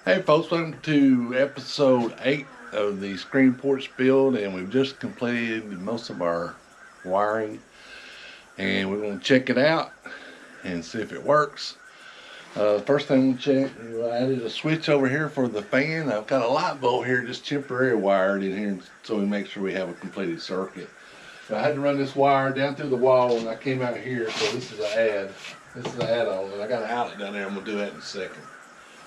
Hey folks, welcome to episode 8 of the screen porch build, and we've just completed most of our wiring, and we're going to check it out and see if it works. First thing we'll check, I added a switch over here for the fan. I've got a light bulb here just temporarily wired in here so we make sure we have a completed circuit. I had to run this wire down through the wall and I came out here, so this is an add-on, and I got an outlet down there. I'm going to do that in a second,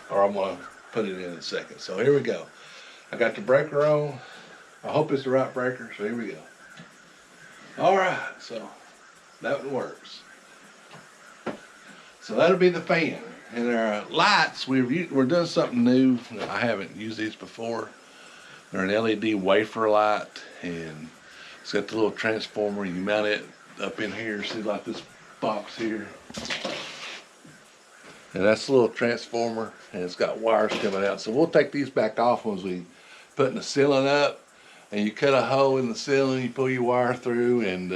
or I'm going to put it in a second. So here we go. I got the breaker on. I hope it's the right breaker, so here we go. Alright, so that one works. So that'll be the fan. And our lights, we're doing something new. I haven't used these before. They're an LED wafer light, and it's got the little transformer. You mount it up in here, see, like this box here. And that's a little transformer, and it's got wires coming out. So we'll take these back off once we put the ceiling up. And you cut a hole in the ceiling, you pull your wire through and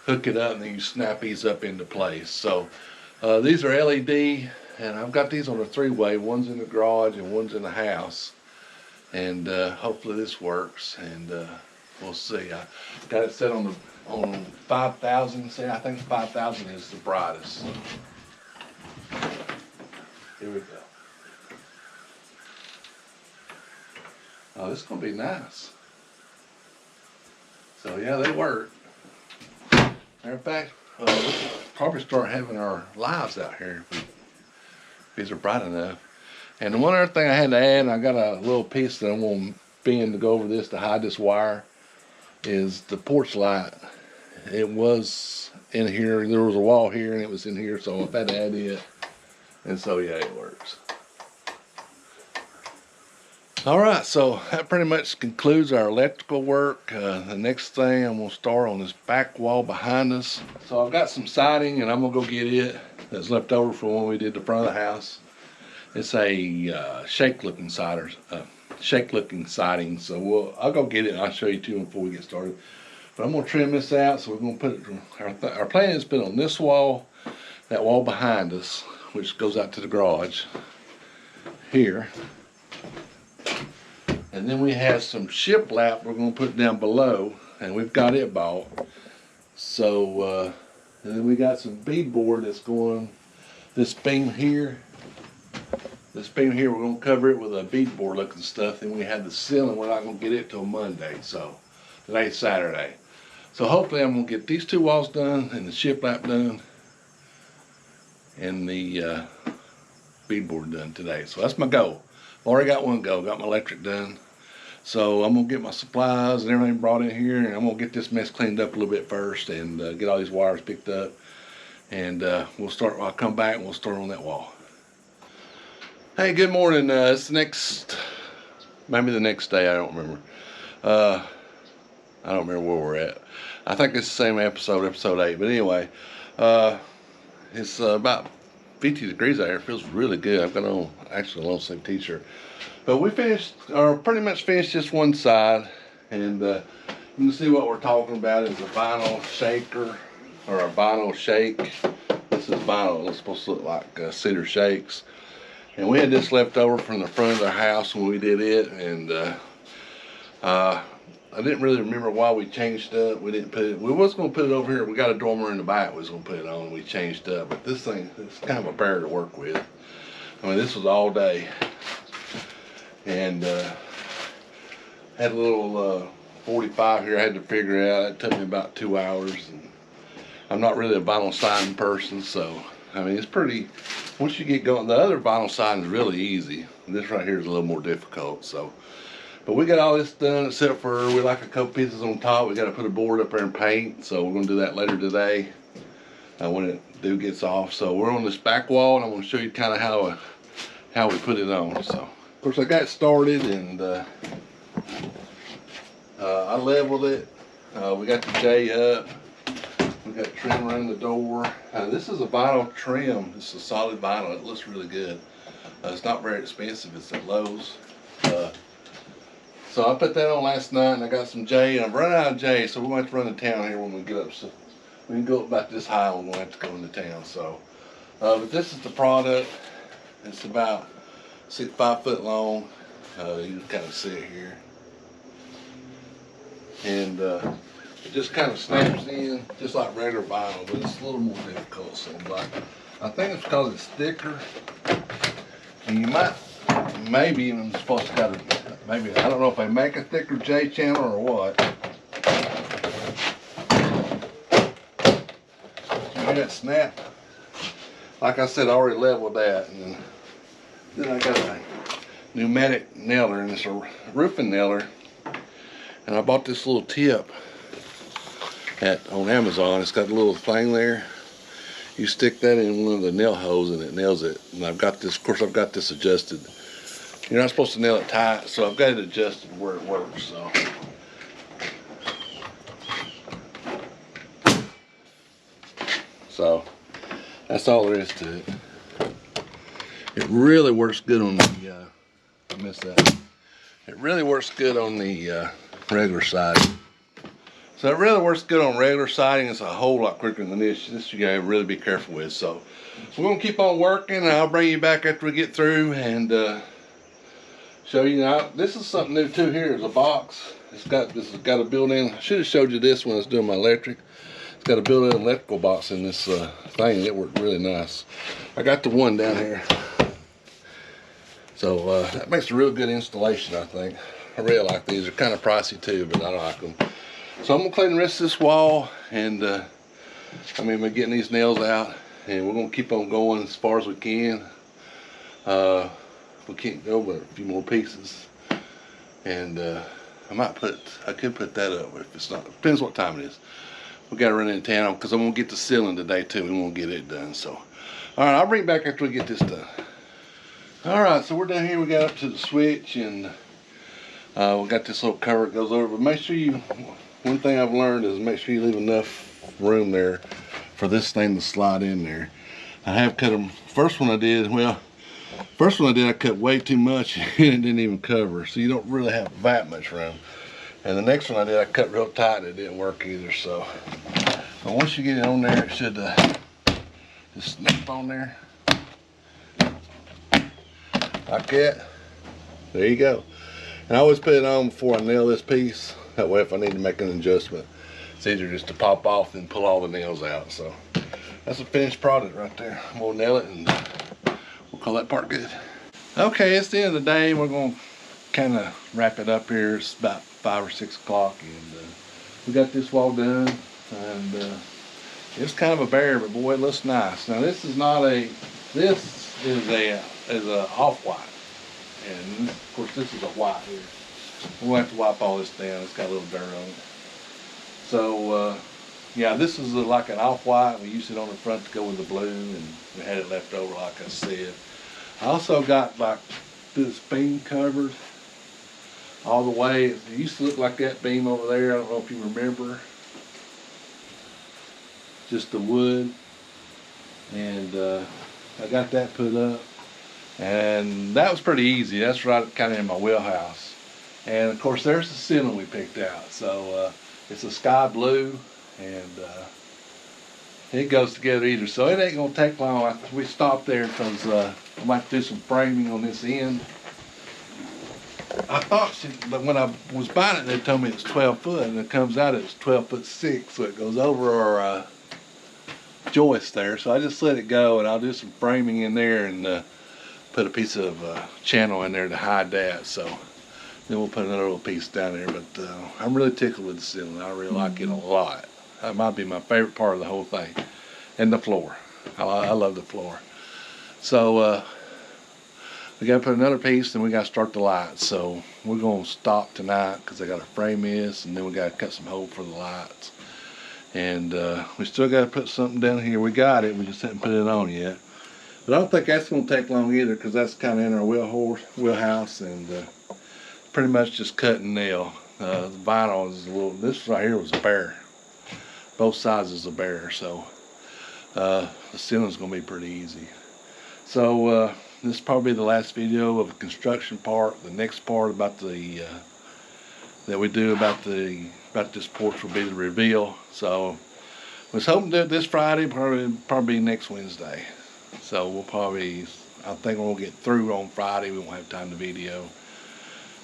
hook it up, and then you snap these up into place. So these are LED, and I've got these on a 3-way. One's in the garage and one's in the house. And hopefully this works, and we'll see. I got it set on 5,000. See, I think 5,000 is the brightest. Here we go. Oh, this is going to be nice. So yeah, they work. Matter of fact, we should probably start having our lives out here if these are bright enough. And the one other thing I had to add, I got a little piece that I'm going to bend to go over this to hide this wire, is the porch light. It was in here. There was a wall here and it was in here, so I've had to add it. And so yeah, it works. Alright, so that pretty much concludes our electrical work. The next thing I'm going to start on this back wall behind us. So I've got some siding, and I'm going to go get it that's left over from when we did the front of the house. It's a shake-looking siding. So I'll go get it and I'll show you too before we get started. But I'm going to trim this out, so we're going to put it, our plan is to put it on this wall, that wall behind us, which goes out to the garage here. And then we have some shiplap we're going to put down below, and we've got it bought. So, and then we got some beadboard that's going, this beam here, we're going to cover it with a beadboard looking stuff. Then we have the ceiling, we're not going to get it till Monday, so today's Saturday. So hopefully I'm going to get these 2 walls done, and the shiplap done, and the beadboard done today. So that's my goal. I've already got one goal, got my electric done. So I'm going to get my supplies and everything brought in here, and I'm going to get this mess cleaned up a little bit first, and get all these wires picked up. And I'll come back and we'll start on that wall. Hey, good morning. It's maybe the next day, I don't remember. I don't remember where we're at. I think it's the same episode 8. But anyway, it's about 50 degrees out here. It feels really good. I've got on actually a long sleeve t-shirt. But we pretty much finished this one side, and you can see what we're talking about is a vinyl shaker, or a vinyl shake. This is vinyl. It's supposed to look like cedar shakes. And we had this left over from the front of the house when we did it, and I didn't really remember why we changed up. We was going to put it over here. We got a dormer in the back we was going to put it on, and we changed up. But this thing, it's kind of a bear to work with. I mean, this was all day. And had a little 45 here I had to figure out. It took me about 2 hours. And I'm not really a vinyl siding person, so I mean, it's pretty, once you get going, the other vinyl siding is really easy. This right here is a little more difficult. So, but we got all this done except for we like a couple pieces on top. We got to put a board up there and paint, so we're going to do that later today when it gets off. So we're on this back wall, and I'm going to show you kind of how we put it on. So of course I got it started, and I leveled it. We got the J up. We got trim around the door. This is a vinyl trim. This is a solid vinyl. It looks really good. It's not very expensive. It's at Lowe's. So I put that on last night, and I got some J, and I'm running out of J, so we're going to have to run to town here when we get up. So we can go up about this high, and we'll have to go into town. So, but this is the product. It's about 5 foot long. You can kind of see it here. And it just kind of snaps in just like regular vinyl, but it's a little more difficult. So, but I think it's because it's thicker. And you might, maybe even supposed to got a, maybe, I don't know if they make a thicker J channel or what. You hear that snap? Like I said, I already leveled that. And then I got a pneumatic nailer, and it's a roofing nailer. And I bought this little tip on Amazon. It's got a little thing there. You stick that in one of the nail holes and it nails it. And I've got this, of course I've got this adjusted. You're not supposed to nail it tight, so I've got it adjusted where it works. So that's all there is to it. It really works good on the, I missed that. It really works good on the regular siding. So it really works good on regular siding. It's a whole lot quicker than this. This you gotta really be careful with. So we're gonna keep on working, and I'll bring you back after we get through and show you. Now this is something new too. Here is a box. This has got a built-in. I should have showed you this when I was doing my electric. It's got a built-in electrical box in this thing, and it worked really nice. I got the one down here. So that makes a real good installation, I think. I really like these. They're kind of pricey too, but I like them. So I'm gonna clean the rest of this wall, and we're getting these nails out, and we're gonna keep on going as far as we can. We can't go but a few more pieces, and I could put that up if it's not. Depends what time it is. We gotta run into town because I'm gonna get the ceiling today too. We won't get it done. So, all right, I'll bring it back after we get this done. All right, so we're down here. We got up to the switch, and we got this little cover that goes over. But make sure you. One thing I've learned is make sure you leave enough room there for this thing to slide in there. I have cut them. First one I did, I cut way too much and it didn't even cover. So you don't really have that much room. And the next one I did, I cut real tight and it didn't work either. So, but once you get it on there, it should just snap on there. Like that. There you go. And I always put it on before I nail this piece. That way if I need to make an adjustment, it's easier just to pop off than pull all the nails out. So that's a finished product right there. We'll nail it and we'll call that part good. Okay, it's the end of the day. We're going to kind of wrap it up here. It's about 5 or 6 o'clock, and we got this wall done. And it's kind of a bear, but boy, it looks nice. Now this is not a, this is a off-white. And of course this is a white here. We'll have to wipe all this down. It's got a little dirt on it. So yeah, this is like an off-white. We used it on the front to go with the blue, and we had it left over like I said. I also got like this beam covered all the way. It used to look like that beam over there. I don't know if you remember. Just the wood. And I got that put up. And that was pretty easy. That's right kind of in my wheelhouse. And of course there's the ceiling we picked out. So it's a sky blue, and it goes together either. So it ain't gonna take long. We stopped there because I might do some framing on this end. I thought, but when I was buying it, they told me it's 12 foot, and it comes out it's 12'6", so it goes over our joist there. So I just let it go, and I'll do some framing in there and put a piece of channel in there to hide that. So then we'll put another little piece down there. But I'm really tickled with the ceiling. I really like it a lot. That might be my favorite part of the whole thing. And the floor. I love the floor. So we got to put another piece, and we got to start the lights. So we're going to stop tonight because I got to frame this, and then we got to cut some holes for the lights. And we still got to put something down here. We got it. We just haven't put it on yet. But I don't think that's going to take long either, because that's kind of in our wheelhouse, and pretty much just cut and nail. The vinyl is a little, this right here was a bear. Both sides is a bear, so the ceiling's going to be pretty easy. So this is probably the last video of the construction part. The next part about the that we do about this porch will be the reveal. So I was hoping to do it this Friday, probably next Wednesday. So we'll probably, I think we'll get through on Friday. We won't have time to video.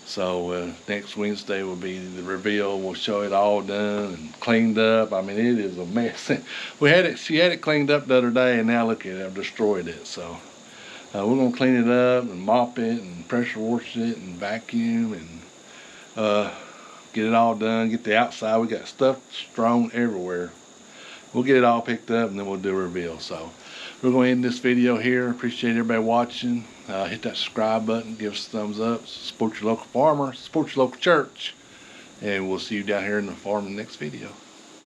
So next Wednesday will be the reveal. We'll show it all done and cleaned up. I mean, it is a mess. She had it cleaned up the other day, and now look at it, I've destroyed it. So we're gonna clean it up and mop it and pressure wash it and vacuum and get it all done. Get the outside. We got stuff strewn everywhere. We'll get it all picked up and then we'll do a reveal. So we're going to end this video here. Appreciate everybody watching. Hit that subscribe button. Give us a thumbs up. Support your local farmer. Support your local church. And we'll see you down here in the farm in the next video.